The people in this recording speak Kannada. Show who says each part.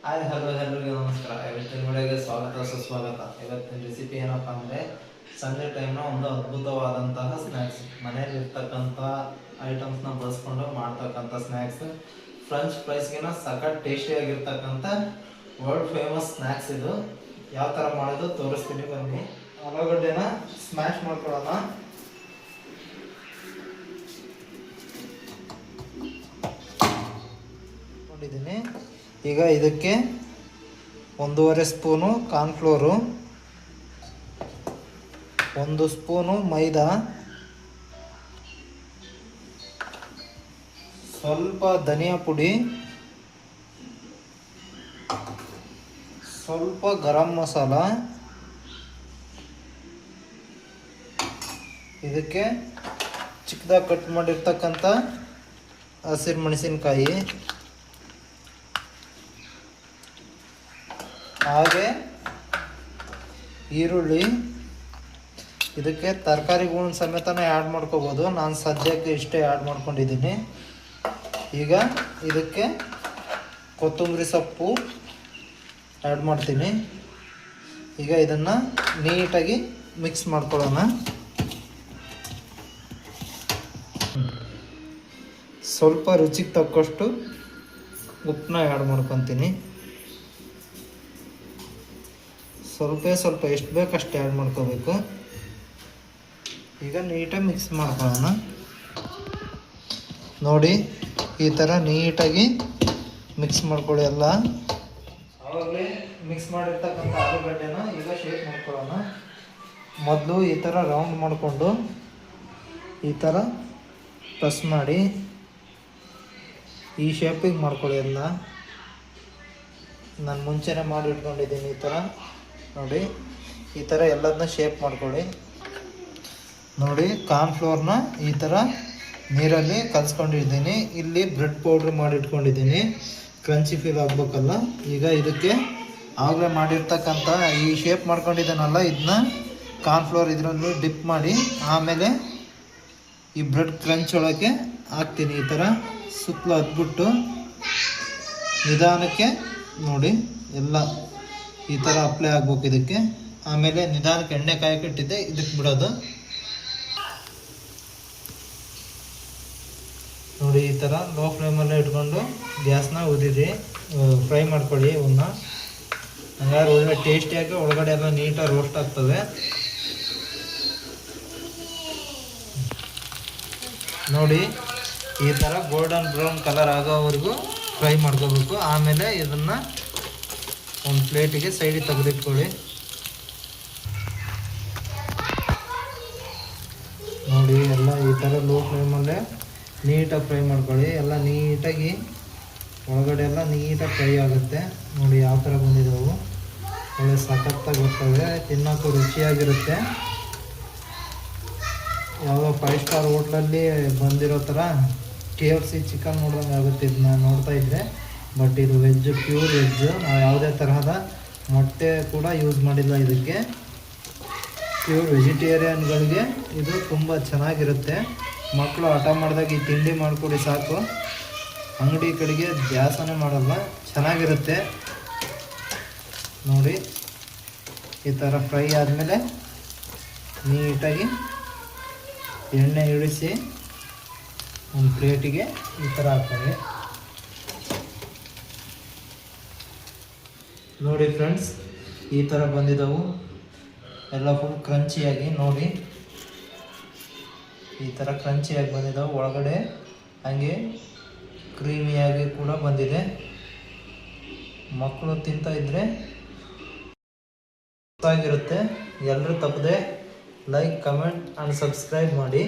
Speaker 1: ಹಾಯ್ ಹಲೋ ಎಲ್ಲರಿಗೂ ನಮಸ್ಕಾರ. ಇವತ್ತಿನ ವಿಡಿಯೋಗೆ ಸ್ವಾಗತ ಸುಸ್ವಾಗತ. ಇವತ್ತಿನ ರೆಸಿಪಿ ಏನಪ್ಪ ಅಂದರೆ ಸಂಡೇ ಟೈಮ್ನ ಒಂದು ಅದ್ಭುತವಾದಂತಹ ಸ್ನ್ಯಾಕ್ಸ್, ಮನೇಲಿ ಇರ್ತಕ್ಕಂಥ ಐಟಮ್ಸ್ನ ಬಳಸ್ಕೊಂಡು ಮಾಡ್ತಕ್ಕಂಥ ಸ್ನ್ಯಾಕ್ಸ್. ಫ್ರೆಂಚ್ ಫ್ರೈಸ್ಗಿನ ಸಖತ್ ಟೇಸ್ಟಿಯಾಗಿರ್ತಕ್ಕಂಥ ವರ್ಲ್ಡ್ ಫೇಮಸ್ ಸ್ನ್ಯಾಕ್ಸ್ ಇದು. ಯಾವ ಥರ ಮಾಡೋದು ತೋರಿಸ್ತೀನಿ ಬನ್ನಿ. ಆಲೂಗಡ್ಡೆನ ಸ್ಮ್ಯಾಶ್ ಮಾಡ್ಕೊಳ್ಳೋಣ. ಕೊಂಡಿದ್ದೀನಿ. ಈಗ ಇದಕ್ಕೆ 1.5 ಸ್ಪೂನು ಕಾರ್ನ್ಫ್ಲೋರು, 1 ಸ್ಪೂನು ಮೈದಾ, ಸ್ವಲ್ಪ ಧನಿಯಾ ಪುಡಿ, ಸ್ವಲ್ಪ ಗರಂ ಮಸಾಲ, ಇದಕ್ಕೆ ಚಿಕ್ಕದಾಗಿ ಕಟ್ ಮಾಡಿರ್ತಕ್ಕಂಥ ಹಸಿರು ಮೆಣಸಿನಕಾಯಿ, ಹಾಗೆ ಈರುಳ್ಳಿ. ಇದಕ್ಕೆ ತರಕಾರಿಗಳನ್ನ ಸಮೇತನೇ ಆ್ಯಡ್ ಮಾಡ್ಕೋಬೋದು. ನಾನು ಸದ್ಯಕ್ಕೆ ಇಷ್ಟೇ ಆ್ಯಡ್ ಮಾಡ್ಕೊಂಡಿದ್ದೀನಿ. ಈಗ ಇದಕ್ಕೆ ಕೊತ್ತಂಬರಿ ಸೊಪ್ಪು ಆ್ಯಡ್ ಮಾಡ್ತೀನಿ. ಈಗ ಇದನ್ನು ನೀಟಾಗಿ ಮಿಕ್ಸ್ ಮಾಡ್ಕೊಳ್ಳೋಣ. ಸ್ವಲ್ಪ ರುಚಿಗೆ ತಕ್ಕಷ್ಟು ಉಪ್ಪನ್ನ ಆ್ಯಡ್ ಮಾಡ್ಕೊತೀನಿ. ಸ್ವಲ್ಪ ಎಷ್ಟು ಬೇಕಷ್ಟು ಆ್ಯಡ್ ಮಾಡ್ಕೋಬೇಕು. ಈಗ ನೀಟಾಗಿ ಮಿಕ್ಸ್ ಮಾಡ್ಕೊಳ್ಳೋಣ. ನೋಡಿ, ಈ ಥರ ನೀಟಾಗಿ ಮಿಕ್ಸ್ ಮಾಡ್ಕೊಳ್ಳಿ ಎಲ್ಲ. ಆವಾಗಲೇ ಮಿಕ್ಸ್ ಮಾಡಿರ್ತಕ್ಕಂಥ ಆಲೂಗಡ್ಡೆನ ಈಗ ಶೇಪ್ ಮಾಡ್ಕೊಳ್ಳೋಣ. ಮೊದಲು ಈ ಥರ ರೌಂಡ್ ಮಾಡಿಕೊಂಡು ಈ ಥರ ಪ್ರೆಸ್ ಮಾಡಿ ಈ ಶೇಪಿಗೆ ಮಾಡ್ಕೊಳ್ಳಿ ಎಲ್ಲ. ನಾನು ಮುಂಚೆನೇ ಮಾಡಿ ಇಟ್ಕೊಂಡಿದ್ದೀನಿ. ಈ ಥರ ನೋಡಿ, ಈ ಥರ ಎಲ್ಲದನ್ನ ಶೇಪ್ ಮಾಡ್ಕೊಳ್ಳಿ. ನೋಡಿ, ಕಾರ್ನ್ಫ್ಲೋರ್ನ ಈ ಥರ ನೀರಲ್ಲಿ ಕಲಿಸ್ಕೊಂಡಿದ್ದೀನಿ. ಇಲ್ಲಿ ಬ್ರೆಡ್ ಪೌಡ್ರ್ ಮಾಡಿ ಇಟ್ಕೊಂಡಿದ್ದೀನಿ, ಕ್ರಂಚಿ ಫೀಲ್ ಆಗಬೇಕಲ್ಲ. ಈಗ ಇದಕ್ಕೆ ಆಗಲೇ ಮಾಡಿರ್ತಕ್ಕಂಥ ಈ ಶೇಪ್ ಮಾಡ್ಕೊಂಡಿದ್ದಾನಲ್ಲ, ಇದನ್ನ ಕಾರ್ನ್ಫ್ಲೋರ್ ಇದರಲ್ಲಿ ಡಿಪ್ ಮಾಡಿ ಆಮೇಲೆ ಈ ಬ್ರೆಡ್ ಕ್ರಂಚ್ ಒಳಗೆ ಹಾಕ್ತೀನಿ. ಈ ಥರ ಸುತ್ತಲೂ ಹದ್ಬಿಟ್ಟು ನಿಧಾನಕ್ಕೆ ನೋಡಿ ಎಲ್ಲ ಈ ಥರ ಅಪ್ಲೈ ಆಗ್ಬೇಕು ಇದಕ್ಕೆ. ಆಮೇಲೆ ನಿಧಾನಕ್ಕೆ ಎಣ್ಣೆ ಕಾಯಕ್ಕಿಟ್ಟಿದ್ದೆ ಇದಕ್ಕೆ ಬಿಡೋದು. ನೋಡಿ, ಈ ಥರ ಲೋ ಫ್ಲೇಮಲ್ಲೇ ಇಟ್ಕೊಂಡು ಗ್ಯಾಸ್ನ ಉದಿರಿ ಫ್ರೈ ಮಾಡ್ಕೊಳ್ಳಿ ಇವನ್ನ. ಹಂಗಾದ್ರೆ ಒಳ್ಳೆ ಟೇಸ್ಟಿಯಾಗಿ ಒಳಗಡೆ ಎಲ್ಲ ನೀಟಾಗಿ ರೋಸ್ಟ್ ಆಗ್ತವೆ. ನೋಡಿ, ಈ ಥರ ಗೋಲ್ಡನ್ ಬ್ರೌನ್ ಕಲರ್ ಆಗೋವರೆಗೂ ಫ್ರೈ ಮಾಡ್ಕೋಬೇಕು. ಆಮೇಲೆ ಇದನ್ನು ಒಂದು ಪ್ಲೇಟಿಗೆ ಸೈಡಿಗೆ ತೆಗೆದಿಟ್ಕೊಳ್ಳಿ. ನೋಡಿ, ಎಲ್ಲ ಈ ಥರ ಲೋ ಫ್ಲೇಮಲ್ಲೇ ನೀಟಾಗಿ ಫ್ರೈ ಮಾಡ್ಕೊಳ್ಳಿ. ಎಲ್ಲ ನೀಟಾಗಿ ಒಳಗಡೆ ಎಲ್ಲ ನೀಟಾಗಿ ಫ್ರೈ ಆಗುತ್ತೆ. ನೋಡಿ ಯಾವ ಥರ ಬಂದಿದ್ದಾವೆ, ಒಳ್ಳೆ ಸಖತ್ತಾಗಿ ಬರ್ತವೆ, ತಿನ್ನೋಕ್ಕೂ ರುಚಿಯಾಗಿರುತ್ತೆ. ಯಾವುದೋ 5 ಸ್ಟಾರ್ ಹೋಟ್ಲಲ್ಲಿ ಬಂದಿರೋ ಥರ KFC ಚಿಕನ್ ನೋಡ್ದಂಗೆ ಆಗುತ್ತೆ ಇದನ್ನ ನೋಡ್ತಾ ಇದ್ದರೆ. ಬಟ್ ಇದು ವೆಜ್, ಪ್ಯೂರ್ ವೆಜ್ಜು. ನಾವು ಯಾವುದೇ ತರಹದ ಮೊಟ್ಟೆ ಕೂಡ ಯೂಸ್ ಮಾಡಿಲ್ಲ ಇದಕ್ಕೆ. ಪ್ಯೂರ್ ವೆಜಿಟೇರಿಯನ್ಗಳಿಗೆ ಇದು ತುಂಬ ಚೆನ್ನಾಗಿರುತ್ತೆ. ಮಕ್ಕಳು ಹಠ ಮಾಡಿದಾಗ ಈ ತಿಂಡಿ ಮಾಡಿಕೊಡಿ ಸಾಕು, ಅಂಗಡಿ ಕಡೆಗೆ ದ್ಯಾಸನೇ ಮಾಡಲ್ಲ, ಚೆನ್ನಾಗಿರುತ್ತೆ. ನೋಡಿ, ಈ ಥರ ಫ್ರೈ ಆದಮೇಲೆ ನೀಟಾಗಿ ಎಣ್ಣೆ ಇಳಿಸಿ ಒಂದು ಪ್ಲೇಟಿಗೆ ಈ ಥರ ಹಾಕ್ಕೊಳ್ಳಿ. ನೋಡಿ ಫ್ರೆಂಡ್ಸ್, ಈ ಥರ ಬಂದಿದ್ದವು ಎಲ್ಲ ಫುಲ್ ಕ್ರಂಚಿಯಾಗಿ. ನೋಡಿ, ಈ ಥರ ಕ್ರಂಚಿಯಾಗಿ ಬಂದಿದ್ದಾವೆ. ಒಳಗಡೆ ಹಾಗೆ ಕ್ರೀಮಿಯಾಗಿ ಕೂಡ ಬಂದಿದೆ. ಮಕ್ಕಳು ತಿಂತಾ ಇದ್ದರೆ ಗೊತ್ತಾಗಿರುತ್ತೆ. ಎಲ್ಲರೂ ತಪ್ಪದೆ ಲೈಕ್, ಕಮೆಂಟ್ ಆ್ಯಂಡ್ ಸಬ್ಸ್ಕ್ರೈಬ್ ಮಾಡಿ.